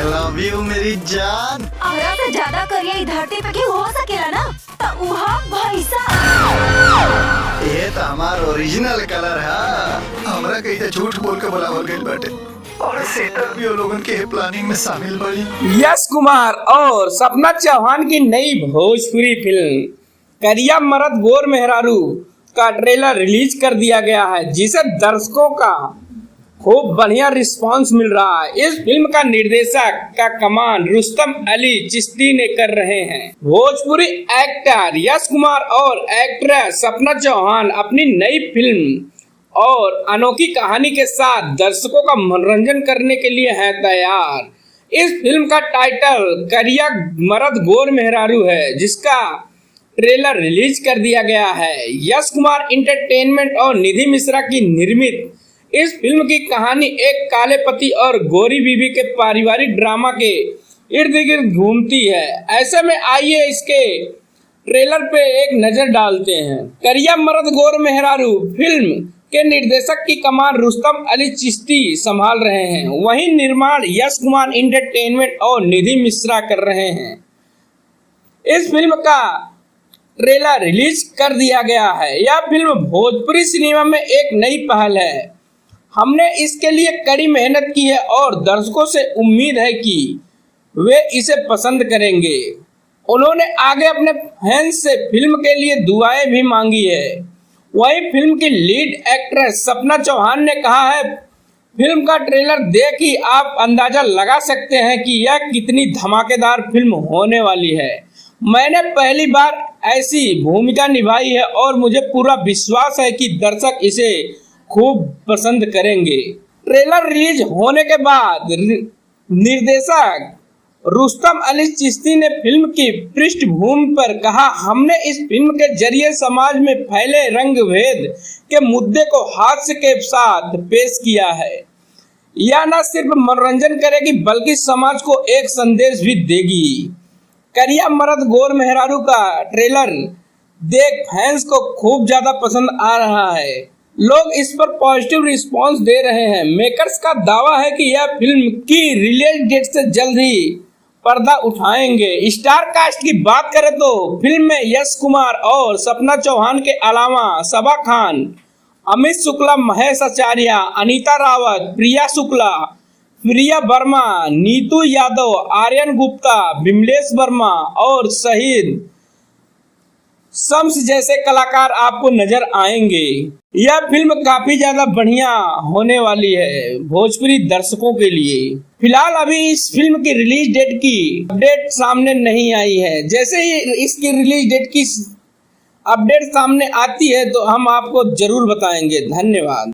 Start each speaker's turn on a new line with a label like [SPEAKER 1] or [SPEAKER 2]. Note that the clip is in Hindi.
[SPEAKER 1] लव यू मेरी जान।
[SPEAKER 2] हमरा से ज्यादा करिए ई धरती पे के हो सकेला ना त उहा भैसा।
[SPEAKER 1] ये तो हमार ओरिजिनल कलर है। हमरा कहीं तो झूठ बोल के बुलावल गइल बाटे और सेटर भी वो लोगन के प्लानिंग में शामिल बड़ी।
[SPEAKER 3] यश कुमार और सपना चौहान की नई भोजपुरी फिल्म करिया मर्द गोर मेहरारू का ट्रेलर रिलीज कर दिया गया है, जिसे दर्शकों का खूब बढ़िया रिस्पांस मिल रहा है। इस फिल्म का निर्देशक का कमान रुस्तम अली चिश्ती ने कर रहे हैं। भोजपुरी एक्टर यश कुमार और एक्ट्रेस सपना चौहान अपनी नई फिल्म और अनोखी कहानी के साथ दर्शकों का मनोरंजन करने के लिए है तैयार। इस फिल्म का टाइटल करिया मर्द गोर मेहरारू है, जिसका ट्रेलर रिलीज कर दिया गया है। यश कुमार एंटरटेनमेंट और निधि मिश्रा की निर्मित इस फिल्म की कहानी एक काले पति और गोरी बीवी के पारिवारिक ड्रामा के इर्द गिर्द घूमती है। ऐसे में आइए इसके ट्रेलर पे एक नजर डालते हैं। करिया मर्द गोर मेहरारू फिल्म के निर्देशक की कमान रुस्तम अली चिश्ती संभाल रहे हैं, वहीं निर्माण यश कुमार एंटरटेनमेंट और निधि मिश्रा कर रहे हैं। इस फिल्म का ट्रेलर रिलीज कर दिया गया है। यह फिल्म भोजपुरी सिनेमा में एक नई पहल है। हमने इसके लिए कड़ी मेहनत की है और दर्शकों से उम्मीद है कि वे इसे पसंद करेंगे। उन्होंने आगे अपने फैंस से फिल्म के लिए दुआएं भी मांगी है। वहीं फिल्म की लीड एक्ट्रेस सपना चौहान ने कहा है, फिल्म का ट्रेलर देख ही आप अंदाजा लगा सकते हैं कि यह कितनी धमाकेदार फिल्म होने वाली है। मैंने पहली बार ऐसी भूमिका निभाई है और मुझे पूरा विश्वास है कि दर्शक इसे खूब पसंद करेंगे। ट्रेलर रिलीज होने के बाद निर्देशक रुस्तम अली चिश्ती ने फिल्म की पृष्ठभूमि पर कहा, हमने इस फिल्म के जरिए समाज में फैले रंग भेद के मुद्दे को हास्य के साथ पेश किया है। यह न सिर्फ मनोरंजन करेगी बल्कि समाज को एक संदेश भी देगी। करिया मर्द गोर मेहरारू का ट्रेलर देख फैंस को खूब ज्यादा पसंद आ रहा है। लोग इस पर पॉजिटिव रिस्पांस दे रहे हैं। मेकर्स का दावा है कि यह फिल्म की रिलीज डेट से जल्द ही पर्दा उठाएंगे। स्टार कास्ट की बात करें तो फिल्म में यश कुमार और सपना चौहान के अलावा सबा खान, अमित शुक्ला, महेश आचार्य, अनीता रावत, प्रिया शुक्ला, प्रिया वर्मा, नीतू यादव, आर्यन गुप्ता, विमलेश वर्मा और शहीद शम्स जैसे कलाकार आपको नजर आएंगे। यह फिल्म काफी ज्यादा बढ़िया होने वाली है भोजपुरी दर्शकों के लिए। फिलहाल अभी इस फिल्म की रिलीज डेट की अपडेट सामने नहीं आई है। जैसे ही इसकी रिलीज डेट की अपडेट सामने आती है तो हम आपको जरूर बताएंगे। धन्यवाद।